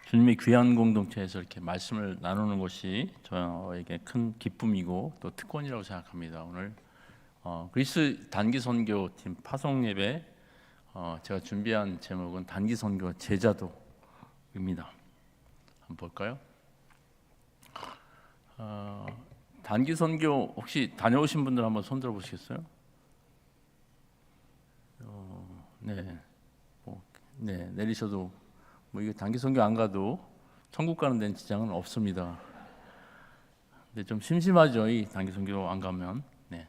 주님의 귀한 공동체에서 이렇게 말씀을 나누는 것이 저에게 큰 기쁨이고 또 특권이라고 생각합니다. 오늘 그리스 단기 선교팀 파송 예배 제가 준비한 제목은 단기 선교 제자도입니다. 한번 볼까요? 단기 선교 혹시 다녀오신 분들 한번 손 들어 보시겠어요? 네, 내리셔도 이게 단기 선교 안 가도 천국 가는 데는 지장은 없습니다. 근데 좀 심심하죠, 이 단기 선교 안 가면. 네.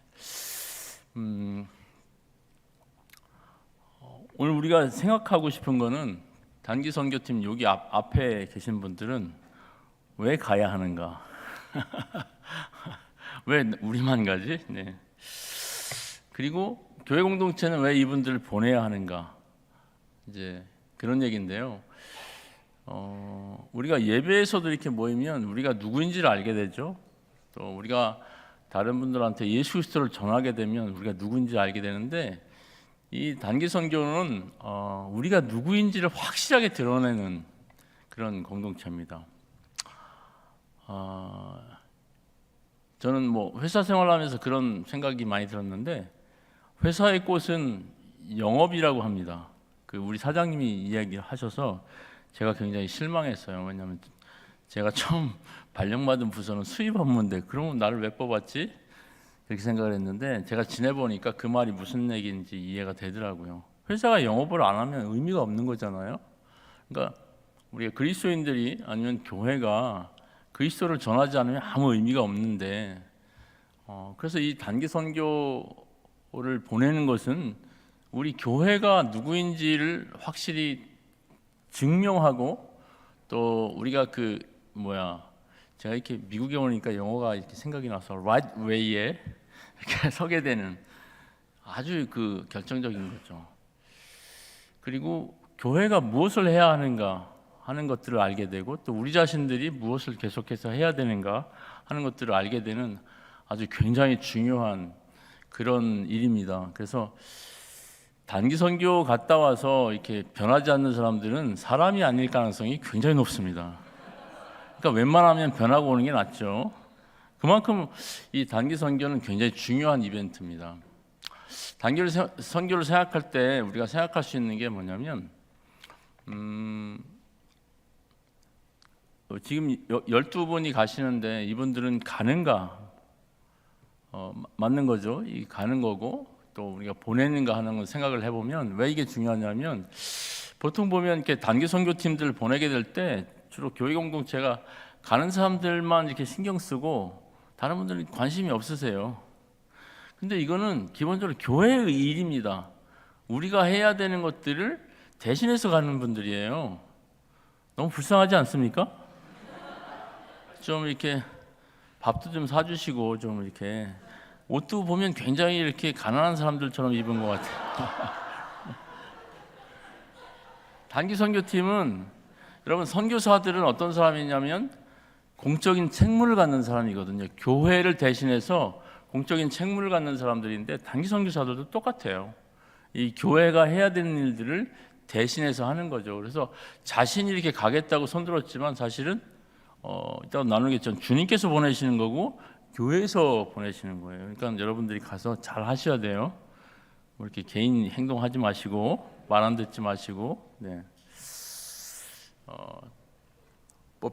오늘 우리가 생각하고 싶은 거는 단기 선교팀 여기 앞에 계신 분들은 왜 가야 하는가? 왜 우리만 가지? 네. 그리고 교회 공동체는 왜 이분들을 보내야 하는가? 이제 그런 얘기인데요. 우리가 예배에서도 이렇게 모이면 우리가 누구인지를 알게 되죠. 또 우리가 다른 분들한테 예수 그리스도를 전하게 되면 우리가 누구인지 알게 되는데, 이 단기 선교는 우리가 누구인지를 확실하게 드러내는 그런 공동체입니다. 저는 회사 생활하면서 그런 생각이 많이 들었는데, 회사의 꽃은 영업이라고 합니다. 우리 사장님이 이야기하셔서 제가 굉장히 실망했어요. 왜냐하면 제가 처음 발령받은 부서는 수입 업무인데 그러면 나를 왜 뽑았지? 그렇게 생각을 했는데, 제가 지내보니까 그 말이 무슨 얘기인지 이해가 되더라고요. 회사가 영업을 안 하면 의미가 없는 거잖아요. 그러니까 우리가 그리스도인들이 아니면 교회가 그리스도를 전하지 않으면 아무 의미가 없는데, 그래서 이 단기 선교를 보내는 것은 우리 교회가 누구인지를 확실히 증명하고, 또 우리가 제가 이렇게 미국에 오니까 영어가 이렇게 생각이 나서 right way에 이렇게 서게 되는 아주 결정적인 거죠. 그리고 교회가 무엇을 해야 하는가 하는 것들을 알게 되고, 또 우리 자신들이 무엇을 계속해서 해야 되는가 하는 것들을 알게 되는 아주 굉장히 중요한 그런 일입니다. 그래서 단기 선교 갔다 와서 이렇게 변하지 않는 사람들은 사람이 아닐 가능성이 굉장히 높습니다. 그러니까 웬만하면 변하고 오는 게 낫죠. 그만큼 이 단기 선교는 굉장히 중요한 이벤트입니다. 단기 선교를 생각할 때 우리가 생각할 수 있는 게 뭐냐면, 지금 12분이 가시는데 이분들은 가는가? 맞는 거죠. 이 가는 거고, 또 우리가 보내는가 하는 걸 생각을 해보면 왜 이게 중요하냐면, 보통 보면 이렇게 단기 선교팀들을 보내게 될 때 주로 교회 공동체가 가는 사람들만 이렇게 신경 쓰고 다른 분들은 관심이 없으세요. 근데 이거는 기본적으로 교회의 일입니다. 우리가 해야 되는 것들을 대신해서 가는 분들이에요. 너무 불쌍하지 않습니까? 좀 이렇게 밥도 좀 사주시고, 좀 이렇게 옷도 보면 굉장히 이렇게 가난한 사람들처럼 입은 것 같아요. 단기 선교팀은, 여러분, 선교사들은 어떤 사람이냐면 공적인 책무를 갖는 사람이거든요. 교회를 대신해서 공적인 책무를 갖는 사람들인데, 단기 선교사들도 똑같아요. 이 교회가 해야 되는 일들을 대신해서 하는 거죠. 그래서 자신이 이렇게 가겠다고 손들었지만 사실은 일단 나누겠죠. 주님께서 보내시는 거고 교회에서 보내시는 거예요. 그러니까 여러분들이 가서 잘 하셔야 돼요. 이렇게 개인 행동하지 마시고, 말 안 듣지 마시고. 네.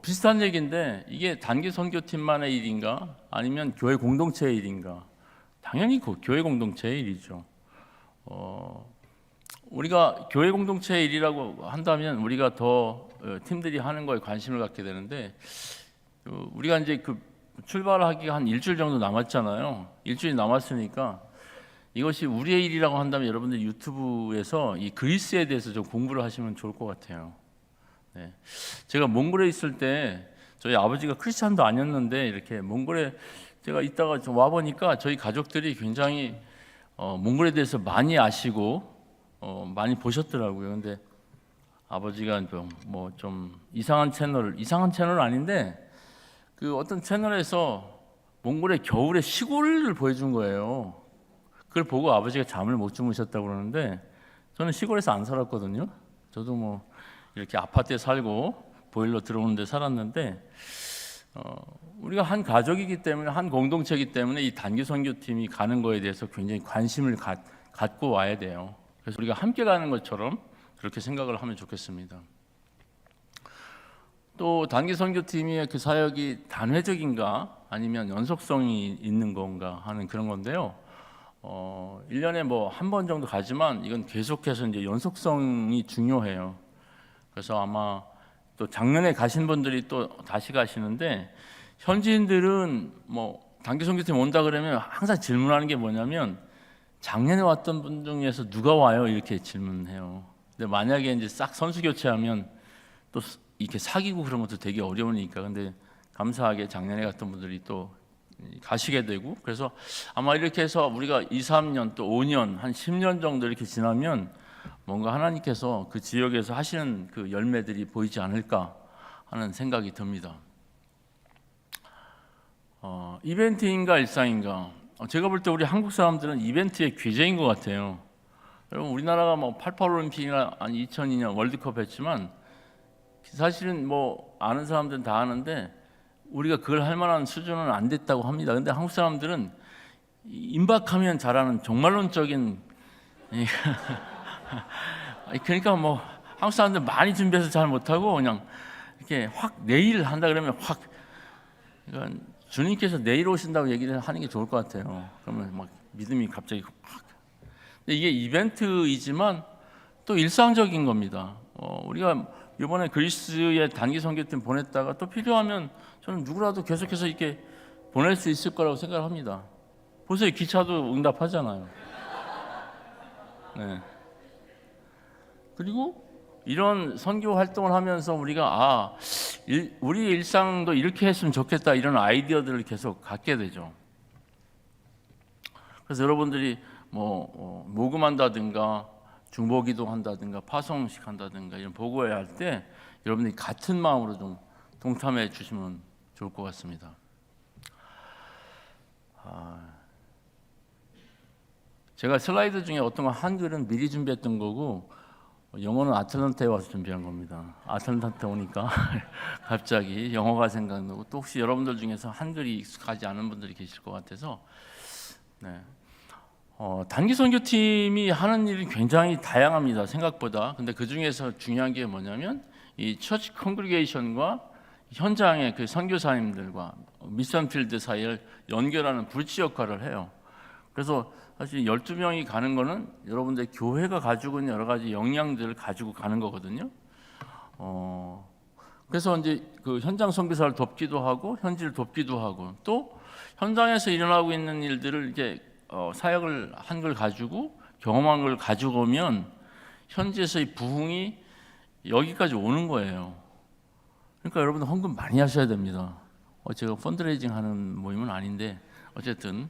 비슷한 얘기인데, 이게 단기 선교팀만의 일인가 아니면 교회 공동체의 일인가? 당연히 교회 공동체의 일이죠. 우리가 교회 공동체의 일이라고 한다면 우리가 더 팀들이 하는 거에 관심을 갖게 되는데, 우리가 이제 출발하기가 한 일주일 정도 남았잖아요. 일주일 남았으니까 이것이 우리의 일이라고 한다면 여러분들 유튜브에서 이 그리스에 대해서 좀 공부를 하시면 좋을 것 같아요. 네. 제가 몽골에 있을 때 저희 아버지가 크리스찬도 아니었는데 이렇게 몽골에 제가 있다가 좀 와보니까 저희 가족들이 굉장히 몽골에 대해서 많이 아시고 많이 보셨더라고요. 근데 아버지가 좀 이상한 채널은 아닌데, 어떤 채널에서 몽골의 겨울의 시골을 보여준 거예요. 그걸 보고 아버지가 잠을 못 주무셨다고 그러는데, 저는 시골에서 안 살았거든요. 저도 이렇게 아파트에 살고 보일러 들어오는 데 살았는데 우리가 한 가족이기 때문에, 한 공동체이기 때문에 이 단기 선교팀이 가는 거에 대해서 굉장히 관심을 갖고 와야 돼요. 그래서 우리가 함께 가는 것처럼 그렇게 생각을 하면 좋겠습니다. 또 단기 선교팀의 그 사역이 단회적인가 아니면 연속성이 있는 건가 하는 그런 건데요. 1년에 뭐 한 번 정도 가지만 이건 계속해서 이제 연속성이 중요해요. 그래서 아마 또 작년에 가신 분들이 또 다시 가시는데, 현지인들은 뭐 단기 선교팀 온다 그러면 항상 질문하는 게 뭐냐면 작년에 왔던 분 중에서 누가 와요? 이렇게 질문해요. 근데 만약에 이제 싹 선수 교체하면 또 이렇게 사귀고 그런 것도 되게 어려우니까. 근데 감사하게 작년에 갔던 분들이 또 가시게 되고, 그래서 아마 이렇게 해서 우리가 2, 3년 또 5년 한 10년 정도 이렇게 지나면 뭔가 하나님께서 그 지역에서 하시는 그 열매들이 보이지 않을까 하는 생각이 듭니다. 이벤트인가 일상인가? 제가 볼 때 우리 한국 사람들은 이벤트의 귀재인 것 같아요. 여러분, 우리나라가 뭐 88 올림픽이나 2002년 월드컵 했지만 사실은 뭐 아는 사람들은 다 아는데 우리가 그걸 할 만한 수준은 안 됐다고 합니다. 근데 한국 사람들은 임박하면 잘하는 종말론적인 그러니까 뭐 한국 사람들 많이 준비해서 잘 못하고 그냥 이렇게 확 내일 한다 그러면 확, 그러니까 주님께서 내일 오신다고 얘기를 하는 게 좋을 것 같아요. 그러면 막 믿음이 갑자기 확. 근데 이게 이벤트이지만 또 일상적인 겁니다. 우리가 이번에 그리스의 단기 선교팀 보냈다가 또 필요하면 저는 누구라도 계속해서 이렇게 보낼 수 있을 거라고 생각을 합니다. 보세요, 기차도 응답하잖아요. 네. 그리고 이런 선교 활동을 하면서 우리가 우리 일상도 이렇게 했으면 좋겠다, 이런 아이디어들을 계속 갖게 되죠. 그래서 여러분들이 뭐 모금한다든가 중보기도 한다든가 파송식 한다든가 이런 보고회 할 때 여러분들이 같은 마음으로 좀 동참해 주시면 좋을 것 같습니다. 제가 슬라이드 중에 어떤 거 한글은 미리 준비했던 거고 영어는 아틀란타에 와서 준비한 겁니다. 아틀란타 오니까 갑자기 영어가 생각나고, 또 혹시 여러분들 중에서 한글이 익숙하지 않은 분들이 계실 것 같아서 단기 선교팀이 하는 일이 굉장히 다양합니다, 생각보다. 근데 그 중에서 중요한 게 뭐냐면 이 처치 컨그리게이션과 현장의 그 선교사님들과 미션 필드 사이를 연결하는 브릿지 역할을 해요. 그래서 사실 12명이 가는 거는 여러분들 교회가 가지고 있는 여러 가지 역량들을 가지고 가는 거거든요. 그래서 이제 그 현장 선교사를 돕기도 하고 현지를 돕기도 하고, 또 현장에서 일어나고 있는 일들을 이제 사역을 한 걸 가지고 경험한 걸 가지고 오면 현지에서의 부흥이 여기까지 오는 거예요. 그러니까 여러분 헌금 많이 하셔야 됩니다. 제가 펀드레이징 하는 모임은 아닌데 어쨌든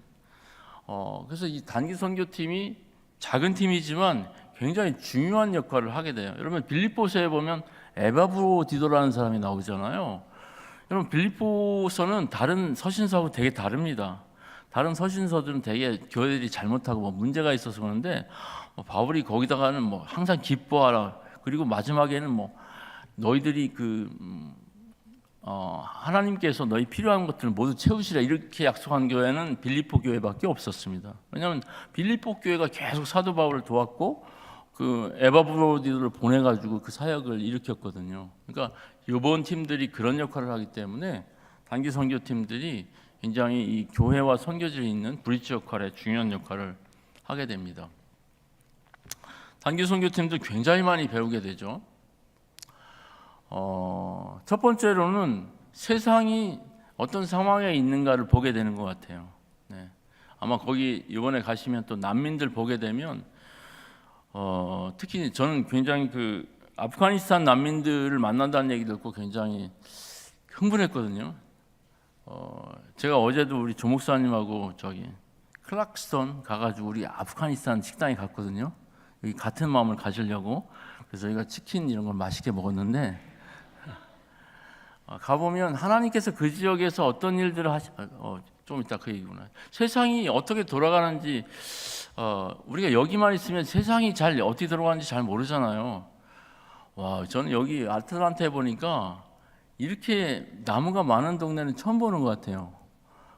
그래서 이 단기 선교팀이 작은 팀이지만 굉장히 중요한 역할을 하게 돼요. 여러분 빌립보서에 보면 에바브로디도라는 사람이 나오잖아요. 여러분 빌립보서는 다른 서신서하고 되게 다릅니다. 다른 서신서들은 되게 교회들이 잘못하고 뭐 문제가 있어서 그러는데 바울이 거기다가는 뭐 항상 기뻐하라, 그리고 마지막에는 뭐 너희들이 하나님께서 너희 필요한 것들을 모두 채우시라, 이렇게 약속한 교회는 빌립보 교회밖에 없었습니다. 왜냐하면 빌립보 교회가 계속 사도 바울을 도왔고 그 에바브로디도를 보내가지고 그 사역을 일으켰거든요. 그러니까 이번 팀들이 그런 역할을 하기 때문에 단기 선교팀들이 굉장히 이 교회와 선교지에 있는 브릿지 역할에 중요한 역할을 하게 됩니다. 단기 선교팀도 굉장히 많이 배우게 되죠. 첫 번째로는 세상이 어떤 상황에 있는가를 보게 되는 것 같아요. 아마 거기 이번에 가시면 또 난민들 보게 되면 특히 저는 굉장히 그 아프가니스탄 난민들을 만난다는 얘기 듣고 굉장히 흥분했거든요. 제가 어제도 우리 조 목사님하고 저기 클락스턴 가가지고 우리 아프가니스탄 식당에 갔거든요. 여기 같은 마음을 가지려고. 그래서 저희가 치킨 이런 걸 맛있게 먹었는데 가보면 하나님께서 그 지역에서 어떤 일들을 좀 이따 그 얘기구나. 세상이 어떻게 돌아가는지 우리가 여기만 있으면 세상이 잘 어떻게 돌아가는지 잘 모르잖아요. 와, 저는 여기 아틀란타에 보니까 이렇게 나무가 많은 동네는 처음 보는 것 같아요.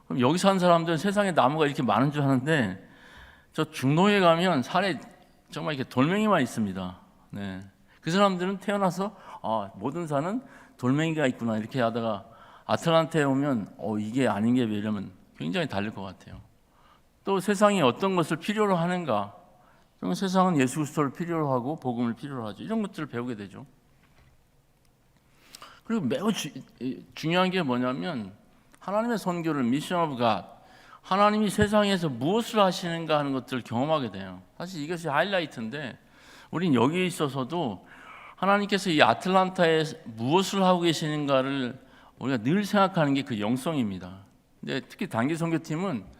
그럼 여기 사는 사람들은 세상에 나무가 이렇게 많은 줄 아는데 저 중동에 가면 산에 정말 이렇게 돌멩이만 있습니다. 네. 그 사람들은 태어나서 모든 산은 돌멩이가 있구나 이렇게 하다가 아틀란타에 오면 이게 아닌 게 왜냐면 굉장히 다를 것 같아요. 또 세상이 어떤 것을 필요로 하는가? 세상은 예수 그리스도를 필요로 하고 복음을 필요로 하죠. 이런 것들을 배우게 되죠. 그리고 매우 중요한 게 뭐냐면 하나님의 선교를 미션 오브 갓, 하나님이 세상에서 무엇을 하시는가 하는 것들을 경험하게 돼요. 사실 이것이 하이라이트인데 우린 여기에 있어서도 하나님께서 이 아틀란타에 무엇을 하고 계시는가를 우리가 늘 생각하는 게 그 영성입니다. 근데 특히 단기 선교팀은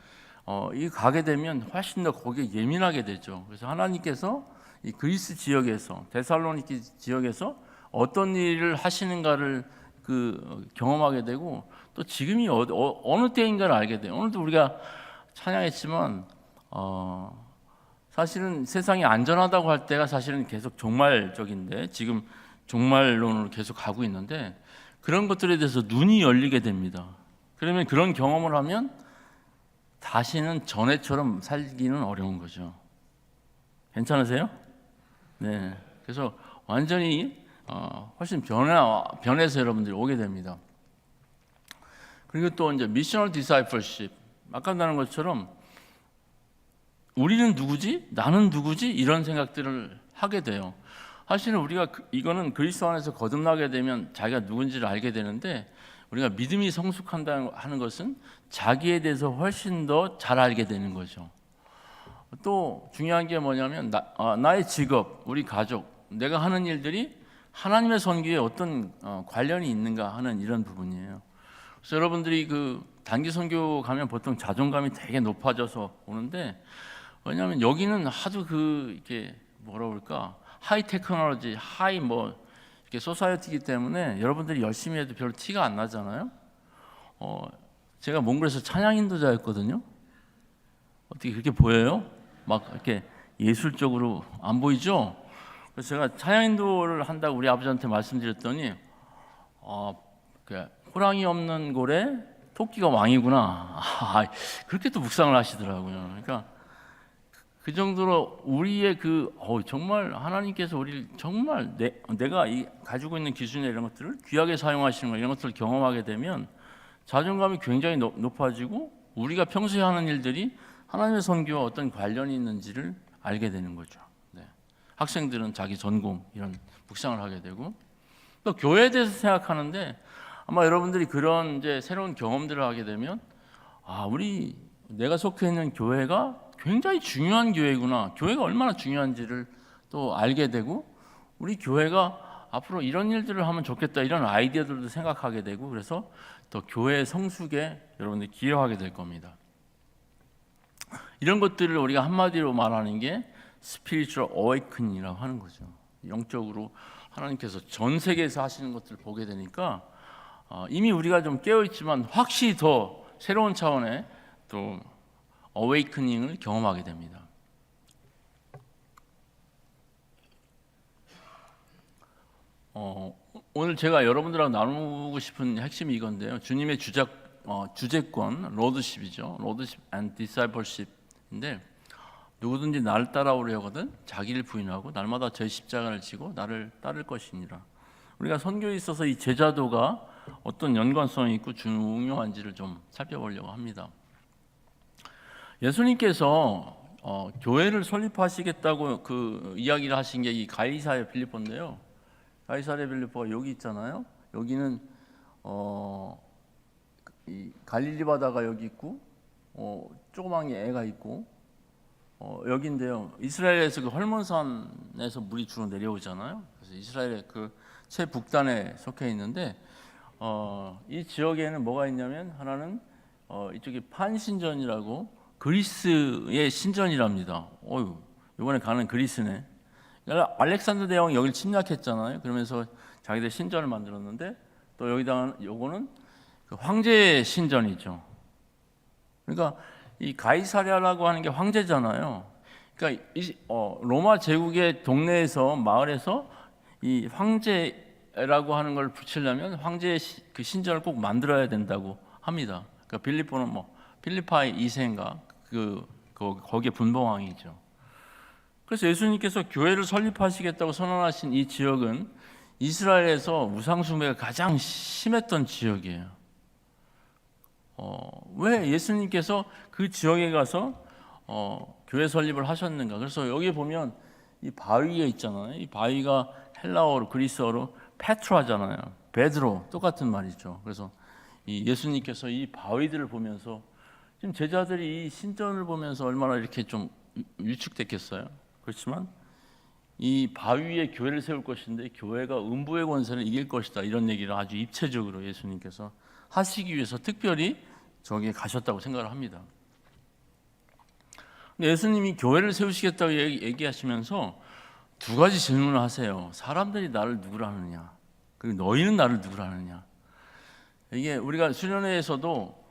이 가게 되면 훨씬 더 거기에 예민하게 되죠. 그래서 하나님께서 이 그리스 지역에서 데살로니키 지역에서 어떤 일을 하시는가를 경험하게 되고 또 지금이 어느 때인가를 알게 돼요. 오늘도 우리가 찬양했지만 사실은 세상이 안전하다고 할 때가 사실은 계속 종말적인데 지금 종말론으로 계속 가고 있는데 그런 것들에 대해서 눈이 열리게 됩니다. 그러면 그런 경험을 하면 다시는 전에처럼 살기는 어려운 거죠. 괜찮으세요? 네. 그래서 완전히 훨씬 변해서 여러분들이 오게 됩니다. 그리고 또 이제 미셔널 디사이플십, 아까 나눈 것처럼 우리는 누구지? 나는 누구지? 이런 생각들을 하게 돼요. 사실은 우리가 이거는 그리스도 안에서 거듭나게 되면 자기가 누군지를 알게 되는데 우리가 믿음이 성숙한다는 하는 것은 자기에 대해서 훨씬 더 잘 알게 되는 거죠. 또 중요한 게 뭐냐면 나의 직업, 우리 가족, 내가 하는 일들이 하나님의 선교에 어떤 관련이 있는가 하는 이런 부분이에요. 그래서 여러분들이 단기 선교 가면 보통 자존감이 되게 높아져서 오는데 왜냐하면 여기는 하도 이렇게 뭐라 그럴까 하이 테크놀로지, 하이 이렇게 소사이어티이기 때문에 여러분들이 열심히 해도 별로 티가 안 나잖아요. 제가 몽골에서 찬양 인도자였거든요. 어떻게 그렇게 보여요? 막 이렇게 예술적으로 안 보이죠? 그래서 제가 찬양 인도를 한다고 우리 아버지한테 말씀드렸더니 호랑이 없는 골에 토끼가 왕이구나. 그렇게 또 묵상을 하시더라고요. 그러니까 그 정도로 우리의 정말 하나님께서 우리를 정말 내가 가지고 있는 기준이나 이런 것들을 귀하게 사용하시는 거 이런 것들을 경험하게 되면 자존감이 굉장히 높아지고 우리가 평소에 하는 일들이 하나님의 선교와 어떤 관련이 있는지를 알게 되는 거죠. 네. 학생들은 자기 전공 이런 묵상을 하게 되고 또 교회에 대해서 생각하는데 아마 여러분들이 그런 이제 새로운 경험들을 하게 되면 내가 속해 있는 교회가 굉장히 중요한 교회구나. 교회가 얼마나 중요한지를 또 알게 되고 우리 교회가 앞으로 이런 일들을 하면 좋겠다 이런 아이디어들도 생각하게 되고 그래서 더 교회 성숙에 여러분들이 기여하게 될 겁니다. 이런 것들을 우리가 한마디로 말하는 게 spiritual awakening이라고 하는 거죠. 영적으로 하나님께서 전 세계에서 하시는 것들을 보게 되니까 이미 우리가 좀 깨어 있지만 확실히 더 새로운 차원의 또 어웨이크닝을 경험하게 됩니다. 오늘 제가 여러분들하고 나누고 싶은 핵심이 이건데요. 주님의 주제권, 로드십이죠. 로드십 앤 디사이플십인데 누구든지 나를 따라오려거든 자기를 부인하고 날마다 제 십자가를 지고 나를 따를 것이니라. 우리가 선교에 있어서 이 제자도가 어떤 연관성이 있고 중요한지를 좀 살펴보려고 합니다. 예수님께서 교회를 설립하시겠다고 이야기를 하신 게 이 가이사랴 빌립보인데요. 가이사랴 빌립보가 여기 있잖아요. 여기는 이 갈릴리 바다가 여기 있고 조그만 애가 있고 여기인데요. 이스라엘에서 헐몬산에서 물이 주로 내려오잖아요. 그래서 이스라엘의 최북단에 속해 있는데 이 지역에는 뭐가 있냐면 하나는 이쪽이 판신전이라고 그리스의 신전이랍니다. 이번에 가는 그리스네. 알렉산더 대왕이 여기를 침략했잖아요. 그러면서 자기들 신전을 만들었는데 또 여기다가 요거는 황제의 신전이죠. 그러니까 이 가이사랴라고 하는 게 황제잖아요. 그러니까 로마 제국의 동네에서 마을에서 이 황제라고 하는 걸 붙이려면 황제의 그 신전을 꼭 만들어야 된다고 합니다. 그러니까 빌립보는 뭐 필리파이 2세인가 거기에 분봉왕이죠. 그래서 예수님께서 교회를 설립하시겠다고 선언하신 이 지역은 이스라엘에서 우상 숭배가 가장 심했던 지역이에요. 왜 예수님께서 그 지역에 가서 교회 설립을 하셨는가? 그래서 여기 보면 이 바위가 있잖아요. 이 바위가 헬라어로 그리스어로 페트라잖아요. 베드로 똑같은 말이죠. 그래서 이 예수님께서 이 바위들을 보면서 지금 제자들이 이 신전을 보면서 얼마나 이렇게 좀 위축됐겠어요. 그렇지만 이 바위 위에 교회를 세울 것인데 교회가 음부의 권세를 이길 것이다, 이런 얘기를 아주 입체적으로 예수님께서 하시기 위해서 특별히 저기에 가셨다고 생각을 합니다. 근데 예수님이 교회를 세우시겠다고 얘기하시면서 두 가지 질문을 하세요. 사람들이 나를 누구라 하느냐, 그리고 너희는 나를 누구라 하느냐. 이게 우리가 수련회에서도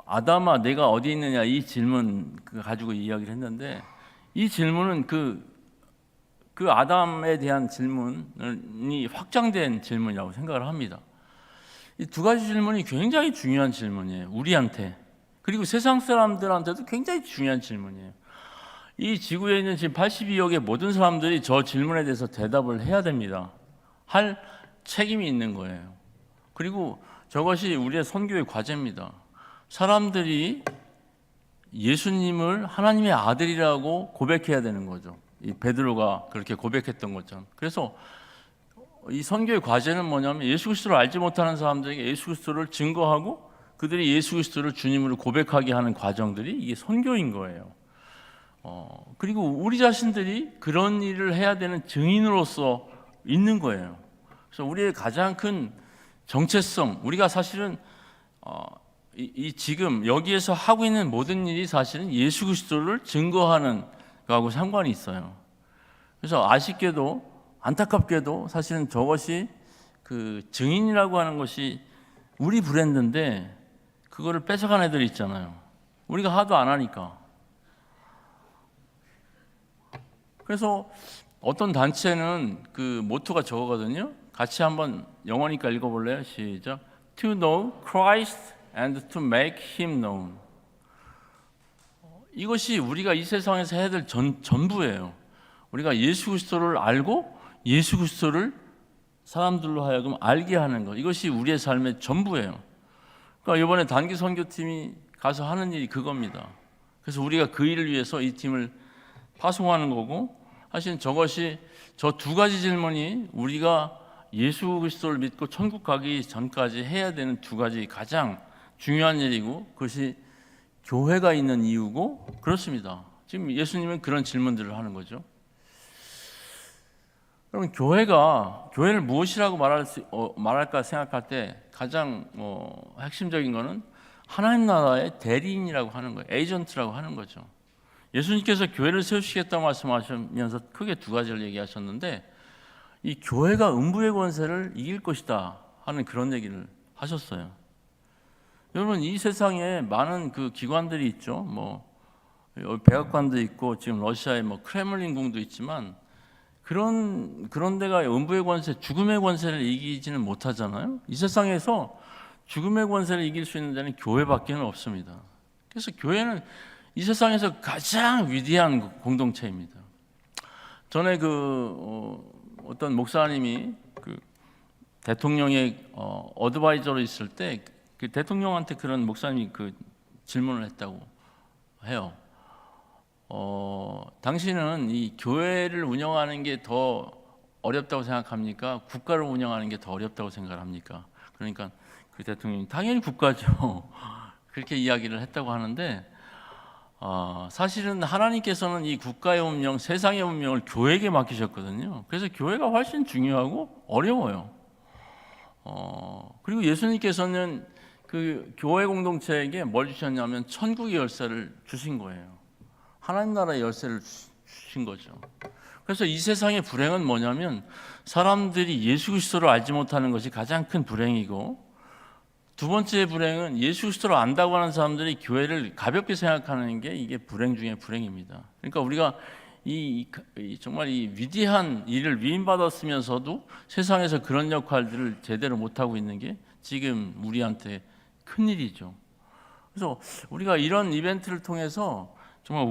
아담아 내가 어디 있느냐, 이 질문 가지고 이야기를 했는데, 이 질문은 그 아담에 대한 질문이 확장된 질문이라고 생각을 합니다. 이 두 가지 질문이 굉장히 중요한 질문이에요. 우리한테, 그리고 세상 사람들한테도 굉장히 중요한 질문이에요. 이 지구에 있는 지금 82억의 모든 사람들이 저 질문에 대해서 대답을 해야 됩니다. 할 책임이 있는 거예요. 그리고 저것이 우리의 선교의 과제입니다. 사람들이 예수님을 하나님의 아들이라고 고백해야 되는 거죠. 이 베드로가 그렇게 고백했던 것처럼. 그래서 이 선교의 과제는 뭐냐면 예수 그리스도를 알지 못하는 사람들에게 예수 그리스도를 증거하고 그들이 예수 그리스도를 주님으로 고백하게 하는 과정들이 이게 선교인 거예요. 그리고 우리 자신들이 그런 일을 해야 되는 증인으로서 있는 거예요. 그래서 우리의 가장 큰 정체성, 우리가 사실은 지금 여기에서 하고 있는 모든 일이 사실은 예수 그리스도를 증거하는 거하고 상관이 있어요. 그래서 아쉽게도 안타깝게도 사실은 저것이 그 증인이라고 하는 것이 우리 브랜드인데 그거를 뺏어간 애들이 있잖아요. 우리가 하도 안 하니까. 그래서 어떤 단체는 그 모토가 저거거든요. 같이 한번 영어니까 읽어볼래요? 시작. To know Christ and to make Him known. 이것이 우리가 이 세상에서 해야 될 전부예요. 우리가 예수 그리스도를 알고 예수 그리스도를 사람들로 하여금 알게 하는 것, 이것이 우리의 삶의 전부예요. 그러니까 이번에 단기 선교팀이 가서 하는 일이 그겁니다. 그래서 우리가 그 일을 위해서 이 팀을 파송하는 거고, 사실 저것이 저 두 가지 질문이 우리가 예수 그리스도를 믿고 천국 가기 전까지 해야 되는 두 가지 가장 중요한 일이고, 그것이 교회가 있는 이유고 그렇습니다. 지금 예수님은 그런 질문들을 하는 거죠. 여러분, 교회를 무엇이라고 말할까 생각할 때 가장 핵심적인 거는 하나님 나라의 대리인이라고 하는 거예요. 에이전트라고 하는 거죠. 예수님께서 교회를 세우시겠다고 말씀하시면서 크게 두 가지를 얘기하셨는데, 이 교회가 음부의 권세를 이길 것이다 하는 그런 얘기를 하셨어요. 여러분, 이 세상에 많은 그 기관들이 있죠. 백악관도 있고 지금 러시아에 크레물린 궁도 있지만 그런 데가 음부의 권세, 죽음의 권세를 이기지는 못하잖아요. 이 세상에서 죽음의 권세를 이길 수 있는 데는 교회밖에는 없습니다. 그래서 교회는 이 세상에서 가장 위대한 공동체입니다. 전에 어떤 목사님이 대통령의 어드바이저로 있을 때 그 대통령한테 그런 목사님이 질문을 했다고 해요. 당신은 이 교회를 운영하는 게 더 어렵다고 생각합니까? 국가를 운영하는 게 더 어렵다고 생각합니까? 그러니까 그 대통령이 당연히 국가죠. 그렇게 이야기를 했다고 하는데, 사실은 하나님께서는 이 국가의 운명, 세상의 운명을 교회에게 맡기셨거든요. 그래서 교회가 훨씬 중요하고 어려워요. 그리고 예수님께서는 그 교회 공동체에게 뭘 주셨냐면 천국의 열쇠를 주신 거예요. 하나님 나라의 열쇠를 주신 거죠. 그래서 이 세상의 불행은 뭐냐면 사람들이 예수 그리스도를 알지 못하는 것이 가장 큰 불행이고, 두 번째 불행은 예수 그리스도를 안다고 하는 사람들이 교회를 가볍게 생각하는 게 이게 불행 중에 불행입니다. 그러니까 우리가 정말 이 위대한 일을 위임받았으면서도 세상에서 그런 역할들을 제대로 못하고 있는 게 지금 우리한테 큰일이죠. 그래서 우리가 이런 이벤트를 통해서 정말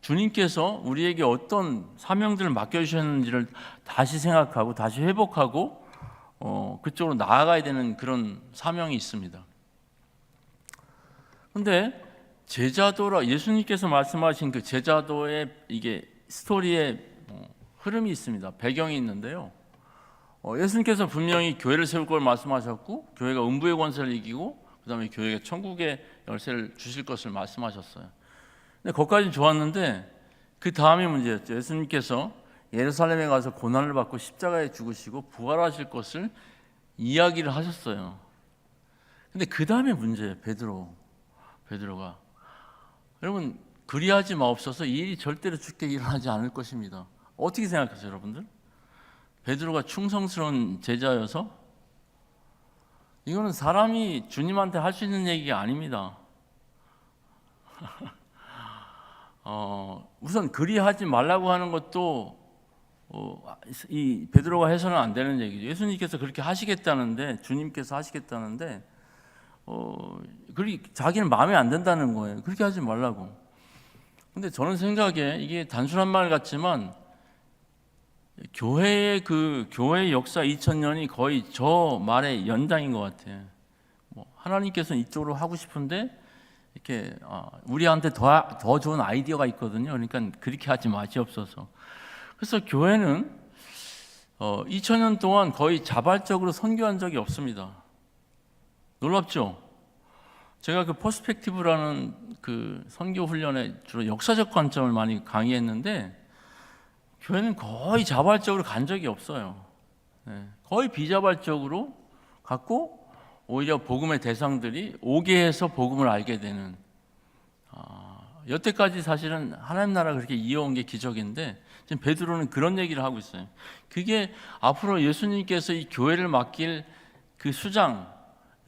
주님께서 우리에게 어떤 사명들을 맡겨주셨는지를 다시 생각하고 다시 회복하고 그쪽으로 나아가야 되는 그런 사명이 있습니다. 그런데 제자도라 예수님께서 말씀하신 그 제자도의 이게 스토리의 흐름이 있습니다. 배경이 있는데요. 예수님께서 분명히 교회를 세울 걸 말씀하셨고 교회가 음부의 권세를 이기고 그다음에 교회가 천국의 열쇠를 주실 것을 말씀하셨어요. 근데 거기까지는 좋았는데 그 다음이 문제였죠. 예수님께서 예루살렘에 가서 고난을 받고 십자가에 죽으시고 부활하실 것을 이야기를 하셨어요. 근데 그 다음에 문제예요. 베드로가 여러분 그리하지 마옵소서 이 일이 절대로 죽게 일어나지 않을 것입니다. 어떻게 생각하세요, 여러분들? 베드로가 충성스러운 제자여서 이거는 사람이 주님한테 할 수 있는 얘기가 아닙니다. 우선 그리하지 말라고 하는 것도 이 베드로가 해서는 안 되는 얘기죠. 예수님께서 그렇게 하시겠다는데 주님께서 하시겠다는데 자기는 마음에 안 든다는 거예요. 그렇게 하지 말라고. 근데 저는 생각에 이게 단순한 말 같지만 교회의 역사 2000년이 거의 저 말의 연장인 것 같아요. 하나님께서는 이쪽으로 하고 싶은데 이렇게 우리한테 더 좋은 아이디어가 있거든요. 그러니까 그렇게 하지 마시옵소서. 그래서 교회는 2000년 동안 거의 자발적으로 선교한 적이 없습니다. 놀랍죠? 제가 그 퍼스펙티브라는 그 선교 훈련에 주로 역사적 관점을 많이 강의했는데 교회는 거의 자발적으로 간 적이 없어요. 거의 비자발적으로 갔고 오히려 복음의 대상들이 오게 해서 복음을 알게 되는 여태까지 사실은 하나님 나라가 그렇게 이어온 게 기적인데 지금 베드로는 그런 얘기를 하고 있어요. 그게 앞으로 예수님께서 이 교회를 맡길 그 수장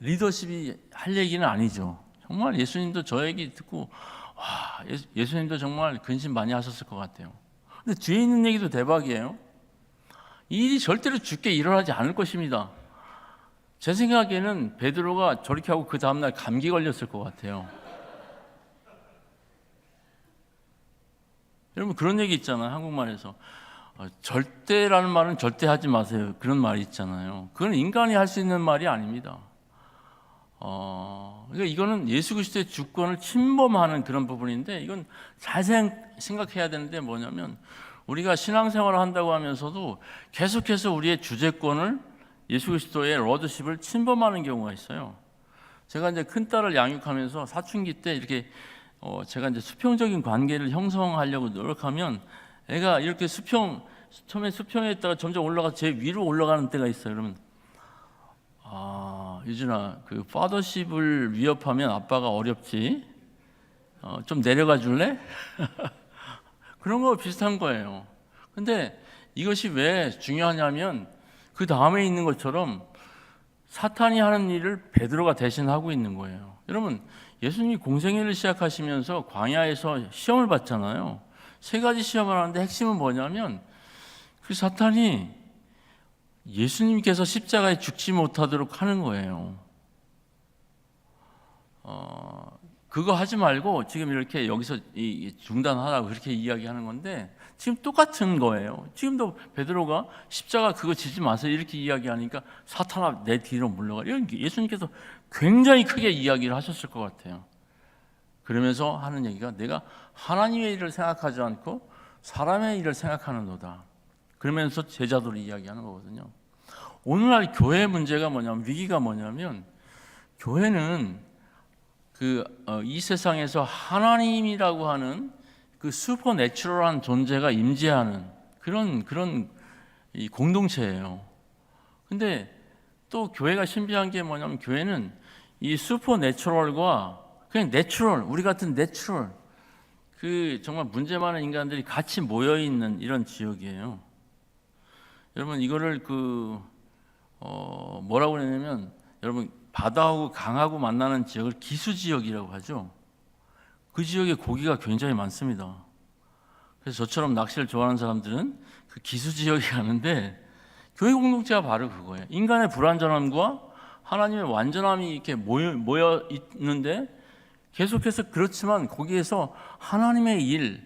리더십이 할 얘기는 아니죠. 정말 예수님도 저 얘기 듣고 예수님도 정말 근심 많이 하셨을 것 같아요. 근데 뒤에 있는 얘기도 대박이에요. 이 일이 절대로 죽게 일어나지 않을 것입니다. 제 생각에는 베드로가 저렇게 하고 그 다음날 감기 걸렸을 것 같아요. 여러분 그런 얘기 있잖아요. 한국말에서 절대라는 말은 절대 하지 마세요. 그런 말이 있잖아요. 그건 인간이 할 수 있는 말이 아닙니다. 그러니까 이거는 예수 그리스도의 주권을 침범하는 그런 부분인데 이건 잘 생각해야 되는데 뭐냐면 우리가 신앙생활을 한다고 하면서도 계속해서 우리의 주재권을 예수 그리스도의 러드십을 침범하는 경우가 있어요. 제가 이제 큰 딸을 양육하면서 사춘기 때 이렇게 제가 이제 수평적인 관계를 형성하려고 노력하면 애가 이렇게 처음에 수평에 있다가 점점 올라가 제 위로 올라가는 때가 있어요. 그러면 유진아, 그 파더십을 위협하면 아빠가 어렵지. 좀 내려가 줄래? 그런 거 비슷한 거예요. 근데 이것이 왜 중요하냐면 그 다음에 있는 것처럼 사탄이 하는 일을 베드로가 대신 하고 있는 거예요. 여러분, 예수님이 공생애를 시작하시면서 광야에서 시험을 받잖아요. 3가지 시험을 하는데 핵심은 뭐냐면 그 사탄이 예수님께서 십자가에 죽지 못하도록 하는 거예요. 그거 하지 말고 지금 이렇게 여기서 중단하라고 그렇게 이야기하는 건데 지금 똑같은 거예요. 지금도 베드로가 십자가 그거 지지 마세요 이렇게 이야기하니까 사탄아 내 뒤로 물러가. 이런 예수님께서 굉장히 크게 이야기를 하셨을 것 같아요. 그러면서 하는 얘기가 내가 하나님의 일을 생각하지 않고 사람의 일을 생각하는도다. 그러면서 제자도를 이야기하는 거거든요. 오늘날 교회의 문제가 뭐냐면 위기가 뭐냐면 교회는 이 세상에서 하나님이라고 하는 그 슈퍼내추럴한 존재가 임재하는 그런 이 공동체예요. 근데 또 교회가 신비한 게 뭐냐면 교회는 이 슈퍼내추럴과 그냥 내추럴 우리 같은 내추럴 정말 문제 많은 인간들이 같이 모여 있는 이런 지역이에요. 여러분 이거를 뭐라고 그러냐면 여러분 바다하고 강하고 만나는 지역을 기수지역이라고 하죠. 그 지역에 고기가 굉장히 많습니다. 그래서 저처럼 낚시를 좋아하는 사람들은 그 기수 지역에 가는데 교회 공동체가 바로 그거예요. 인간의 불완전함과 하나님의 완전함이 이렇게 모여 있는데 계속해서 그렇지만 거기에서 하나님의 일,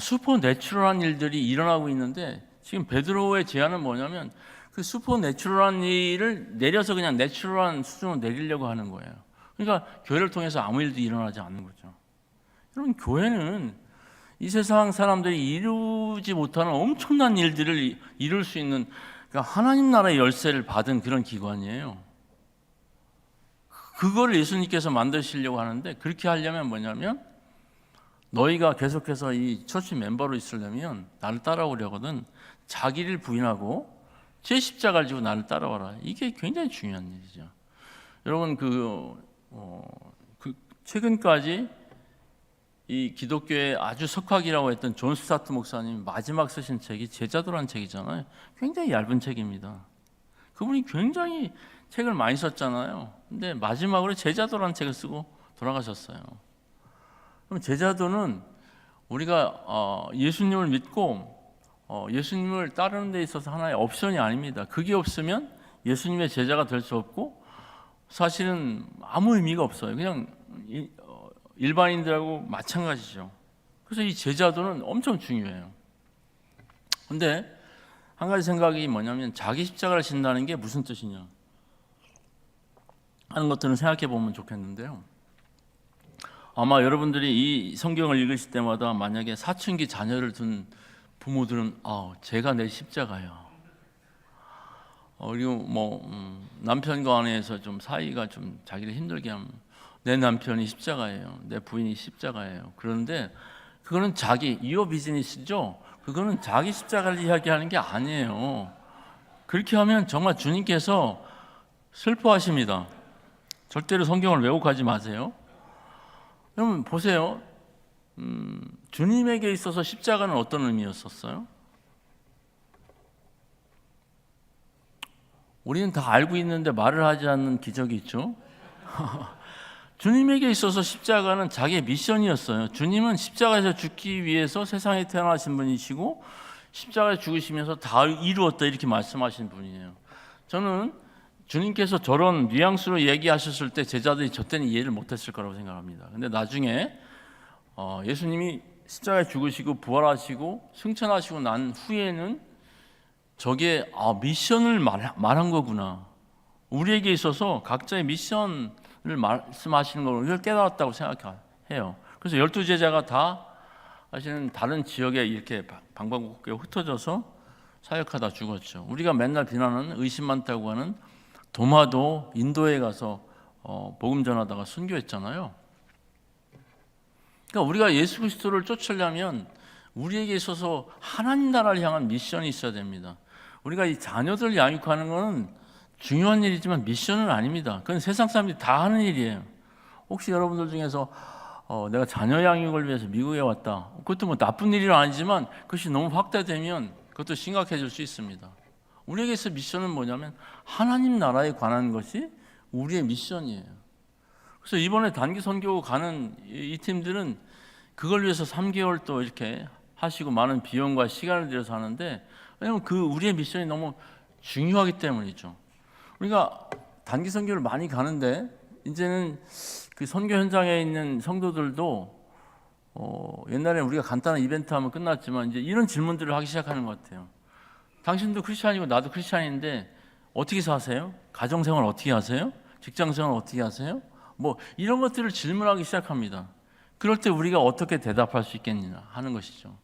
슈퍼내추럴한 일들이 일어나고 있는데 지금 베드로의 제안은 뭐냐면 그 슈퍼내추럴한 일을 내려서 그냥 내추럴한 수준으로 내리려고 하는 거예요. 그러니까 교회를 통해서 아무 일도 일어나지 않는 거죠. 여러분, 교회는 이 세상 사람들이 이루지 못하는 엄청난 일들을 이룰 수 있는, 그러니까 하나님 나라의 열쇠를 받은 그런 기관이에요. 그걸 예수님께서 만드시려고 하는데, 그렇게 하려면 뭐냐면 너희가 계속해서 이 처치 멤버로 있으려면 나를 따라오려거든 자기를 부인하고 제 십자가를 지고 나를 따라와라. 이게 굉장히 중요한 일이죠. 여러분, 최근까지 이 기독교의 아주 석학이라고 했던 존 스타트 목사님 마지막 쓰신 책이 제자도라는 책이잖아요. 굉장히 얇은 책입니다. 그분이 굉장히 책을 많이 썼잖아요. 근데 마지막으로 제자도라는 책을 쓰고 돌아가셨어요. 그럼 제자도는 우리가 예수님을 믿고 예수님을 따르는 데 있어서 하나의 옵션이 아닙니다. 그게 없으면 예수님의 제자가 될 수 없고 사실은 아무 의미가 없어요. 그냥 일반인들하고 마찬가지죠. 그래서 이 제자도는 엄청 중요해요. 근데 한 가지 생각이 뭐냐면 자기 십자가를 진다는 게 무슨 뜻이냐 하는 것들은 생각해 보면 좋겠는데요. 아마 여러분들이 이 성경을 읽으실 때마다 만약에 사춘기 자녀를 둔 부모들은 제가 내 십자가야. 그리고 남편과 아내에서 좀 사이가 좀 자기를 힘들게 하면 내 남편이 십자가예요. 내 부인이 십자가예요. 그런데 그거는 자기 이어 비즈니스죠. 그거는 자기 십자가를 이야기하는 게 아니에요. 그렇게 하면 정말 주님께서 슬퍼하십니다. 절대로 성경을 왜곡하지 마세요. 여러분 보세요. 주님에게 있어서 십자가는 어떤 의미였었어요? 우리는 다 알고 있는데 말을 하지 않는 기적이 있죠. 주님에게 있어서 십자가는 자기의 미션이었어요. 주님은 십자가에서 죽기 위해서 세상에 태어나신 분이시고 십자가에 죽으시면서 다 이루었다 이렇게 말씀하신 분이에요. 저는 주님께서 저런 뉘앙스로 얘기하셨을 때 제자들이 저 때는 이해를 못했을 거라고 생각합니다. 근데 나중에 예수님이 십자가에 죽으시고 부활하시고 승천하시고 난 후에는 저게 미션을 말한 거구나. 우리에게 있어서 각자의 미션을 말씀하시는 걸 우리가 깨달았다고 생각해요. 그래서 12제자가 다 사실은 다른 지역에 이렇게 방방곡곡에 흩어져서 사역하다 죽었죠. 우리가 맨날 비난하는 의심 많다고 하는 도마도 인도에 가서 복음 전하다가 순교했잖아요. 그러니까 우리가 예수 그리스도를 쫓으려면 우리에게 있어서 하나님 나라를 향한 미션이 있어야 됩니다. 우리가 이 자녀들 양육하는 것은 중요한 일이지만 미션은 아닙니다. 그건 세상 사람들이 다 하는 일이에요. 혹시 여러분들 중에서 내가 자녀 양육을 위해서 미국에 왔다. 그것도 뭐 나쁜 일은 아니지만 그것이 너무 확대되면 그것도 심각해질 수 있습니다. 우리에게서 미션은 뭐냐면 하나님 나라에 관한 것이 우리의 미션이에요. 그래서 이번에 단기 선교 가는 이 팀들은 그걸 위해서 3개월 또 이렇게 하시고 많은 비용과 시간을 들여서 하는데, 왜냐하면 그 우리의 미션이 너무 중요하기 때문이죠. 우리가 단기 선교를 많이 가는데 이제는 그 선교 현장에 있는 성도들도 옛날에 우리가 간단한 이벤트 하면 끝났지만 이제 이런 질문들을 하기 시작하는 것 같아요. 당신도 크리스찬이고 나도 크리스찬인데 어떻게 사세요? 가정생활 어떻게 하세요? 직장생활 어떻게 하세요? 뭐 이런 것들을 질문하기 시작합니다. 그럴 때 우리가 어떻게 대답할 수 있겠느냐 하는 것이죠.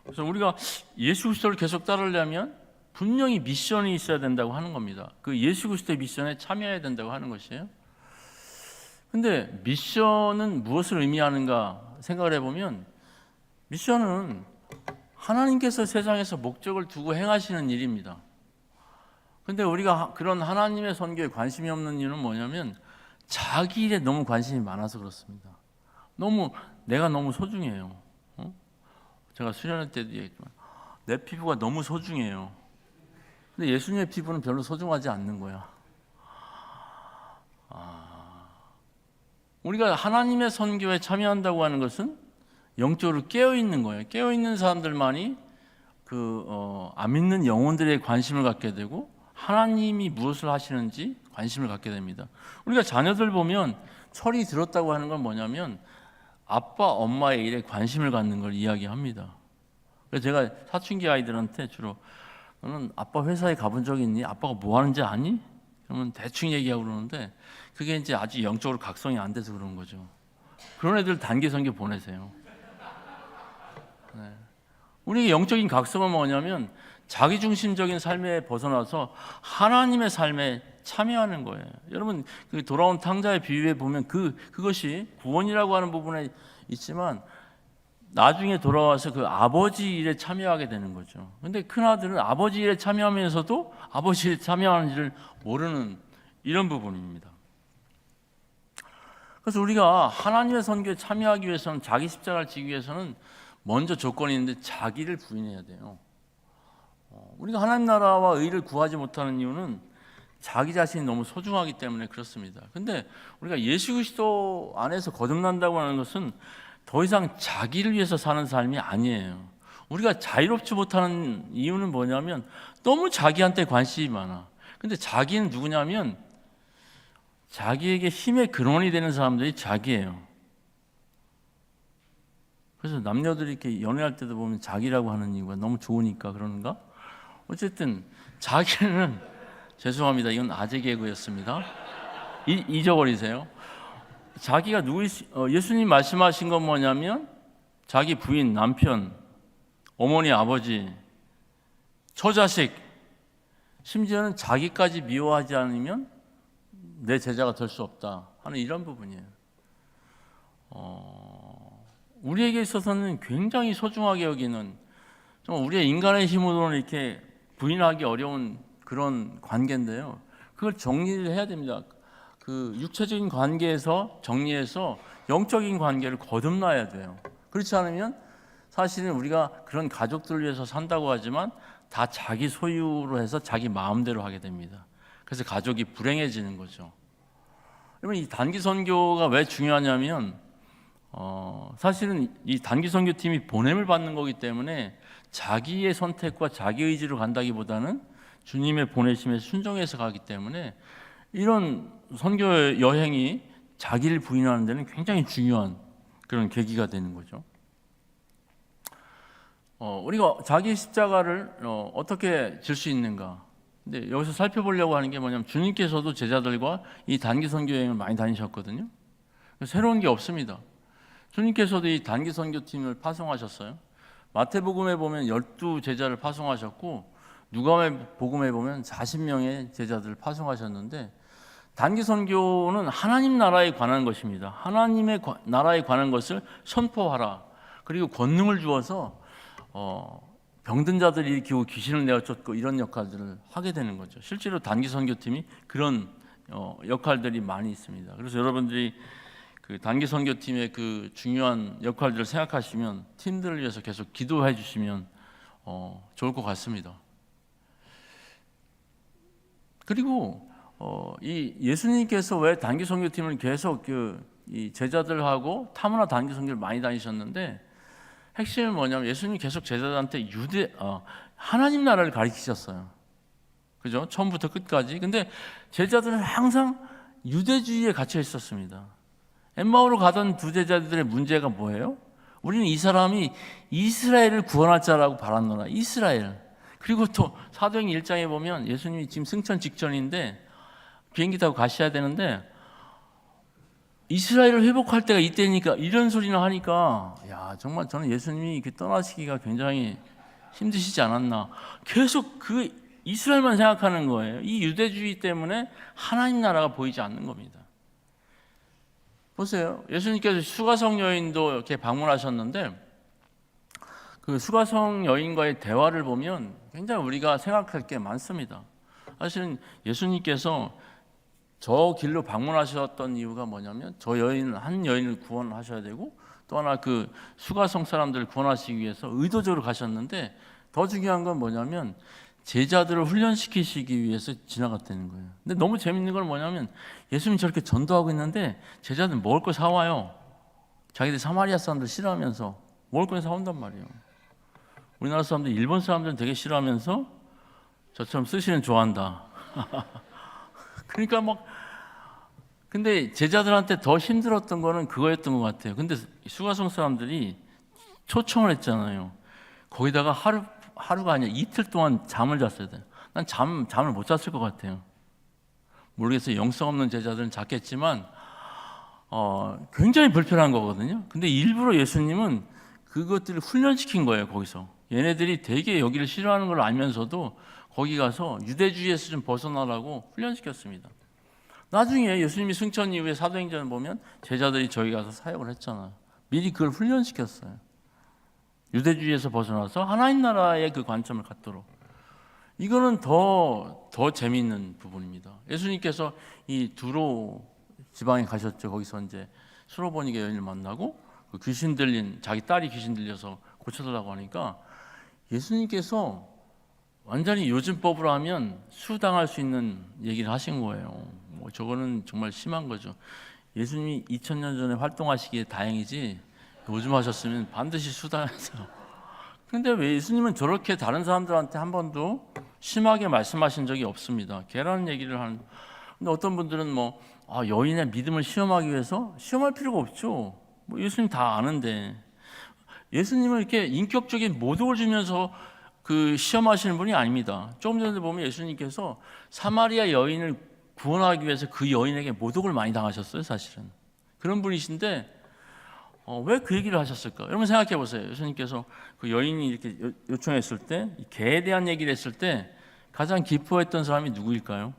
그래서 우리가 예수 그리스도를 계속 따르려면 분명히 미션이 있어야 된다고 하는 겁니다. 그 예수 그리스도의 미션에 참여해야 된다고 하는 것이에요. 근데 미션은 무엇을 의미하는가 생각을 해보면 미션은 하나님께서 세상에서 목적을 두고 행하시는 일입니다. 근데 우리가 그런 하나님의 선교에 관심이 없는 이유는 뭐냐면 자기 일에 너무 관심이 많아서 그렇습니다. 내가 너무 소중해요. 제가 수련회 때도 얘기했지만 내 피부가 너무 소중해요. 근데 예수님의 피부는 별로 소중하지 않는 거야. 우리가 하나님의 선교에 참여한다고 하는 것은 영적으로 깨어 있는 거예요. 깨어 있는 사람들만이 안 믿는 영혼들에 관심을 갖게 되고 하나님이 무엇을 하시는지 관심을 갖게 됩니다. 우리가 자녀들 보면 철이 들었다고 하는 건 뭐냐면 아빠, 엄마의 일에 관심을 갖는 걸 이야기합니다. 그래서 제가 사춘기 아이들한테 주로 너는 아빠 회사에 가본 적 있니? 아빠가 뭐 하는지 아니? 그러면 대충 얘기하고 그러는데 그게 이제 아주 영적으로 각성이 안 돼서 그러는 거죠. 그런 애들 단기 선교 보내세요. 네. 우리의 영적인 각성은 뭐냐면 자기중심적인 삶에 벗어나서 하나님의 삶에 참여하는 거예요. 여러분 그 돌아온 탕자의 비유에 보면 그것이 구원이라고 하는 부분에 있지만 나중에 돌아와서 그 아버지 일에 참여하게 되는 거죠. 근데 큰아들은 아버지 일에 참여하면서도 아버지 일에 참여하는지를 모르는 이런 부분입니다. 그래서 우리가 하나님의 선교에 참여하기 위해서는 자기 십자가를 지기 위해서는 먼저 조건이 있는데 자기를 부인해야 돼요. 우리가 하나님 나라와 의를 구하지 못하는 이유는 자기 자신이 너무 소중하기 때문에 그렇습니다. 근데 우리가 예수 그리스도 안에서 거듭난다고 하는 것은 더 이상 자기를 위해서 사는 삶이 아니에요. 우리가 자유롭지 못하는 이유는 뭐냐면 너무 자기한테 관심이 많아. 근데 자기는 누구냐면 자기에게 힘의 근원이 되는 사람들이 자기예요. 그래서 남녀들이 이렇게 연애할 때도 보면 자기라고 하는 이유가 너무 좋으니까 그러는가? 어쨌든 자기는 죄송합니다. 이건 아재 개그였습니다. 잊어버리세요. 자기가 예수님 말씀하신 건 뭐냐면 자기 부인, 남편, 어머니, 아버지, 처자식, 심지어는 자기까지 미워하지 않으면 내 제자가 될 수 없다 하는 이런 부분이에요. 우리에게 있어서는 굉장히 소중하게 여기는 정말 우리의 인간의 힘으로는 이렇게 부인하기 어려운 그런 관계인데요. 그걸 정리를 해야 됩니다. 그 육체적인 관계에서 정리해서 영적인 관계를 거듭나야 돼요. 그렇지 않으면 사실은 우리가 그런 가족들을 위해서 산다고 하지만 다 자기 소유로 해서 자기 마음대로 하게 됩니다. 그래서 가족이 불행해지는 거죠. 여러분 이 단기 선교가 왜 중요하냐면 사실은 이 단기 선교팀이 보냄을 받는 거기 때문에 자기의 선택과 자기 의지로 간다기보다는 주님의 보내심에 순종해서 가기 때문에 이런 선교 여행이 자기를 부인하는 데는 굉장히 중요한 그런 계기가 되는 거죠. 우리가 자기 십자가를 어떻게 질 수 있는가? 근데 여기서 살펴보려고 하는 게 뭐냐면 주님께서도 제자들과 이 단기 선교 여행을 많이 다니셨거든요. 새로운 게 없습니다. 주님께서도 이 단기 선교팀을 파송하셨어요. 마태복음에 보면 12제자를 파송하셨고 누가복음에 보면 40명의 제자들을 파송하셨는데 단기 선교는 하나님 나라에 관한 것입니다. 하나님의 나라에 관한 것을 선포하라. 그리고 권능을 주어서 병든 자들을 일으키고 귀신을 내어쫓고 이런 역할들을 하게 되는 거죠. 실제로 단기 선교팀이 그런 역할들이 많이 있습니다. 그래서 여러분들이 그 단기 선교팀의 그 중요한 역할들을 생각하시면 팀들을 위해서 계속 기도해 주시면 좋을 것 같습니다. 그리고 이 예수님께서 왜 단기 선교팀을 계속 이 제자들하고 타문화 단기 선교를 많이 다니셨는데 핵심은 뭐냐면 예수님이 계속 제자들한테 하나님 나라를 가르치셨어요. 그죠? 처음부터 끝까지. 근데 제자들은 항상 유대주의에 갇혀 있었습니다. 엠마오로 가던 두 제자들의 문제가 뭐예요? 우리는 이 사람이 이스라엘을 구원할 자라고 바랐노라. 이스라엘. 그리고 또 사도행 1장에 보면 예수님이 지금 승천 직전인데 비행기 타고 가셔야 되는데 이스라엘을 회복할 때가 이때니까 이런 소리나 하니까 야 정말 저는 예수님이 이렇게 떠나시기가 굉장히 힘드시지 않았나. 계속 그 이스라엘만 생각하는 거예요. 이 유대주의 때문에 하나님 나라가 보이지 않는 겁니다. 보세요. 예수님께서 수가성 여인도 이렇게 방문하셨는데 그 수가성 여인과의 대화를 보면 굉장히 우리가 생각할 게 많습니다. 사실은 예수님께서 저 길로 방문하셨던 이유가 뭐냐면 저 여인 한 여인을 구원하셔야 되고 또 하나 그 수가성 사람들을 구원하시기 위해서 의도적으로 가셨는데 더 중요한 건 뭐냐면 제자들을 훈련시키시기 위해서 지나갔다는 거예요. 근데 너무 재밌는 건 뭐냐면 예수님 저렇게 전도하고 있는데 제자들 먹을 거 사와요. 자기들 사마리아 사람들 싫어하면서 먹을거리 사온단 말이에요. 우리나라 사람들, 일본 사람들은 되게 싫어하면서 저처럼 스시는 좋아한다. 그러니까 막, 근데 제자들한테 더 힘들었던 거는 그거였던 것 같아요. 근데 수가성 사람들이 초청을 했잖아요. 거기다가 하루가 아니라 이틀 동안 잠을 잤어야 돼요. 난 잠을 못 잤을 것 같아요. 모르겠어요. 영성 없는 제자들은 잤겠지만 굉장히 불편한 거거든요. 근데 일부러 예수님은 그것들을 훈련시킨 거예요. 거기서 얘네들이 되게 여기를 싫어하는 걸 알면서도 거기 가서 유대주의에서 좀 벗어나라고 훈련시켰습니다. 나중에 예수님이 승천 이후에 사도행전을 보면 제자들이 저기 가서 사역을 했잖아요. 미리 그걸 훈련시켰어요. 유대주의에서 벗어나서 하나님 나라의 그 관점을 갖도록. 이거는 더 재미있는 부분입니다. 예수님께서 이 두로 지방에 가셨죠. 거기서 이제 수로보니게 여인을 만나고 그 귀신 들린 자기 딸이 귀신 들려서 고쳐달라고 하니까 예수님께서 완전히 요즘 법으로 하면 수당할 수 있는 얘기를 하신 거예요. 뭐 저거는 정말 심한 거죠. 예수님이 2000년 전에 활동하시기에 다행이지 요즘 하셨으면 반드시 수당해서. 근데 왜 예수님은 저렇게 다른 사람들한테 한 번도 심하게 말씀하신 적이 없습니다. 걔라는 얘기를 하는. 근데 어떤 분들은 여인의 믿음을 시험하기 위해서 시험할 필요가 없죠. 예수님 다 아는데. 예수님은 이렇게 인격적인 모독을 주면서 그 시험하시는 분이 아닙니다. 조금 전에 보면 예수님께서 사마리아 여인을 구원하기 위해서 그 여인에게 모독을 많이 당하셨어요. 사실은 그런 분이신데 왜 그 얘기를 하셨을까? 여러분 생각해 보세요. 예수님께서 그 여인이 이렇게 요청했을 때, 개에 대한 얘기를 했을 때 가장 기뻐했던 사람이 누구일까요?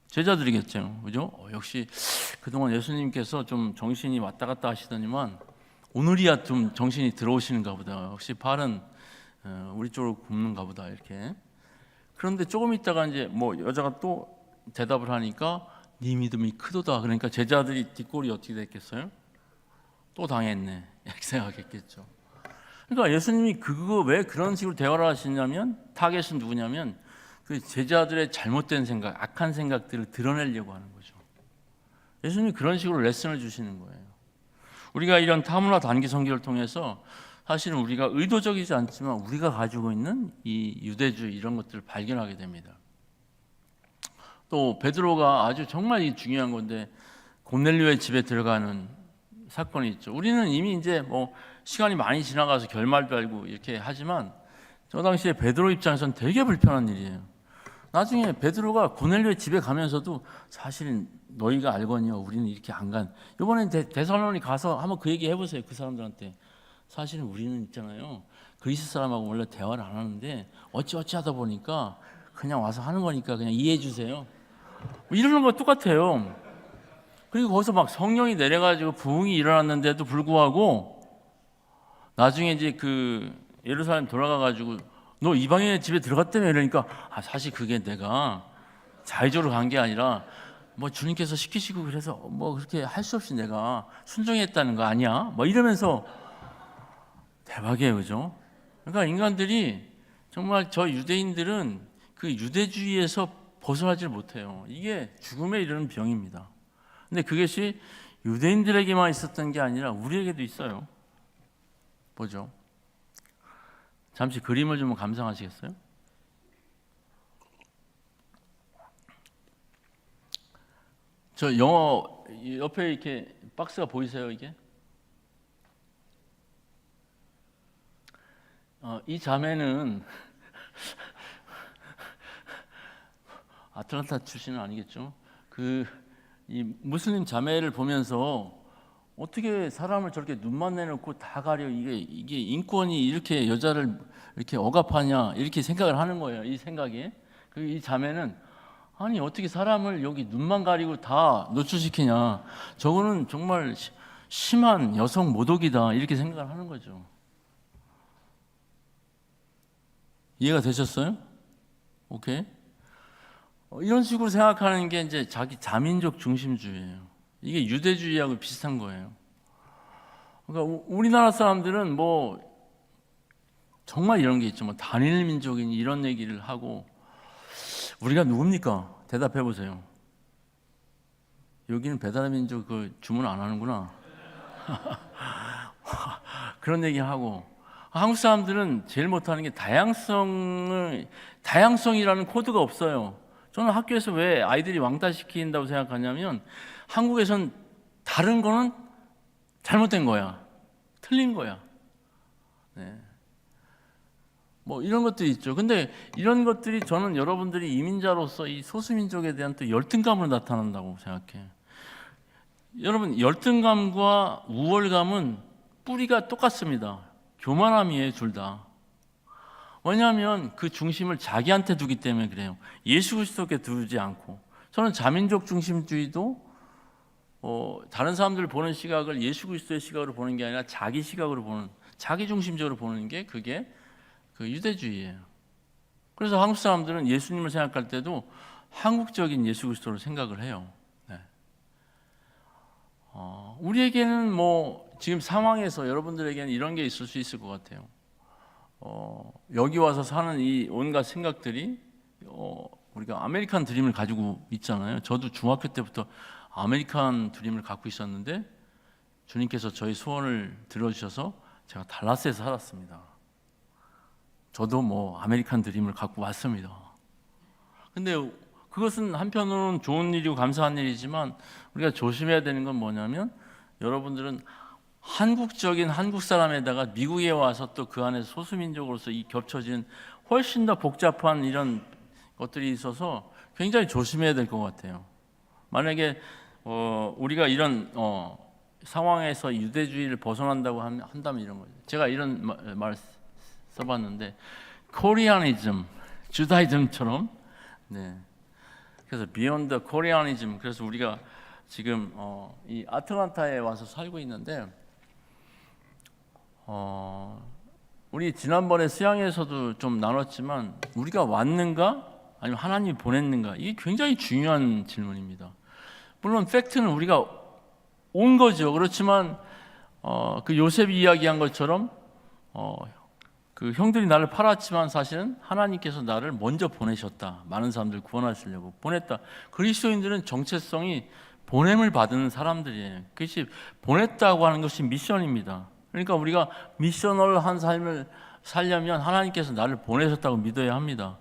제자들이겠죠. 그죠? 역시 그동안 예수님께서 좀 정신이 왔다 갔다 하시더니만 오늘이야 좀 정신이 들어오시는가 보다. 역시 발은 우리 쪽으로 굽는가 보다 이렇게. 그런데 조금 있다가 이제 여자가 또 대답을 하니까 네 믿음이 크도다. 그러니까 제자들이 뒷골이 어떻게 됐겠어요? 또 당했네 이렇게 생각했겠죠. 그러니까 예수님이 그거 왜 그런 식으로 대화를 하시냐면 타겟은 누구냐면 그 제자들의 잘못된 생각, 악한 생각들을 드러내려고 하는 거죠. 예수님이 그런 식으로 레슨을 주시는 거예요. 우리가 이런 타문화 단기 선교를 통해서 사실은 우리가 의도적이지 않지만 우리가 가지고 있는 이 유대주의 이런 것들을 발견하게 됩니다. 또 베드로가 아주 정말 중요한 건데 고넬료의 집에 들어가는 사건이 있죠. 우리는 이미 이제 시간이 많이 지나가서 결말도 알고 이렇게 하지만 저 당시에 베드로 입장에서는 되게 불편한 일이에요. 나중에 베드로가 고넬료의 집에 가면서도 사실은 너희가 알거니와 우리는 이렇게 안 간. 이번에 데살로니 가서 한번 그 얘기 해보세요. 그 사람들한테. 사실은 우리는 있잖아요. 그리스 사람하고 원래 대화를 안 하는데 어찌 하다 보니까 그냥 와서 하는 거니까 그냥 이해해 주세요. 이러는 거 똑같아요. 그리고 거기서 막 성령이 내려가지고 부흥이 일어났는데도 불구하고 나중에 이제 그 예루살렘 돌아가가지고 너 이방인의 집에 들어갔다며 이러니까 사실 그게 내가 자의적으로 간 게 아니라 주님께서 시키시고 그래서 그렇게 할 수 없이 내가 순종했다는 거 아니야? 이러면서 대박이에요, 그죠? 그러니까 인간들이 정말 저 유대인들은 그 유대주의에서 벗어나질 못해요. 이게 죽음에 이르는 병입니다. 근데 그것이 유대인들에게만 있었던 게 아니라 우리에게도 있어요. 보죠. 잠시 그림을 좀 감상하시겠어요? 저 영어 옆에 이렇게 박스가 보이세요, 이게? 이 자매는 아틀란타 출신은 아니겠죠. 이 무슬림 자매를 보면서 어떻게 사람을 저렇게 눈만 내놓고 다 가려 이게 인권이 이렇게 여자를 이렇게 억압하냐 이렇게 생각을 하는 거예요. 이 생각이 이 자매는 아니 어떻게 사람을 여기 눈만 가리고 다 노출시키냐. 저거는 정말 심한 여성 모독이다 이렇게 생각을 하는 거죠. 이해가 되셨어요? 오케이. 이런 식으로 생각하는 게 이제 자기 자민족 중심주의예요. 이게 유대주의하고 비슷한 거예요. 그러니까 우리나라 사람들은 정말 이런 게 있죠. 단일 민족인 이런 얘기를 하고 우리가 누굽니까? 대답해 보세요. 여기는 배달의 민족 그 주문 안 하는구나. 그런 얘기하고, 한국 사람들은 제일 못하는 게 다양성이라는 코드가 없어요. 저는 학교에서 왜 아이들이 왕따시킨다고 생각하냐면, 한국에선 다른 거는 잘못된 거야, 틀린 거야. 네. 뭐 이런 것들이 있죠. 근데 이런 것들이 저는 여러분들이 이민자로서 이 소수민족에 대한 또 열등감으로 나타난다고 생각해요. 여러분, 열등감과 우월감은 뿌리가 똑같습니다. 교만함이에요, 둘 다. 왜냐하면 그 중심을 자기한테 두기 때문에 그래요. 예수 그리스도께 두지 않고. 저는 자민족 중심주의도 다른 사람들 보는 시각을 예수 그리스도의 시각으로 보는 게 아니라 자기 시각으로 보는, 자기 중심적으로 보는 게 그게 그 유대주의예요. 그래서 한국 사람들은 예수님을 생각할 때도 한국적인 예수 그리스도를 생각을 해요. 네. 우리에게는 뭐 지금 상황에서 여러분들에게는 이런 게 있을 수 있을 것 같아요. 여기 와서 사는 이 온갖 생각들이 우리가 아메리칸 드림을 가지고 있잖아요. 저도 중학교 때부터 아메리칸 드림을 갖고 있었는데 주님께서 저희 소원을 들어주셔서 제가 달라스에서 살았습니다. 저도 뭐 아메리칸 드림을 갖고 왔습니다. 근데 그것은 한편으로는 좋은 일이고 감사한 일이지만 우리가 조심해야 되는 건 뭐냐면, 여러분들은 한국적인 한국 사람에다가 미국에 와서 또 그 안에서 소수민족으로서 이 겹쳐진 훨씬 더 복잡한 이런 것들이 있어서 굉장히 조심해야 될 것 같아요. 만약에 우리가 이런 상황에서 유대주의를 벗어난다고 한다면 이런 거죠. 제가 이런 말 써봤는데, 코리아니즘, 주다이즘처럼, 네. 그래서 비욘드 코리아니즘. 그래서 우리가 지금 이 아틀란타에 와서 살고 있는데, 우리 지난번에 수양에서도 좀 나눴지만, 우리가 왔는가 아니면 하나님이 보냈는가, 이게 굉장히 중요한 질문입니다. 물론 팩트는 우리가 온 거죠. 그렇지만 그 요셉이 이야기한 것처럼 그 형들이 나를 팔았지만 사실은 하나님께서 나를 먼저 보내셨다. 많은 사람들 구원하시려고 보냈다. 그리스도인들은 정체성이 보냄을 받은 사람들이에요. 그것이 보냈다고 하는 것이 미션입니다. 그러니까 우리가 미셔널한 삶을 살려면 하나님께서 나를 보내셨다고 믿어야 합니다.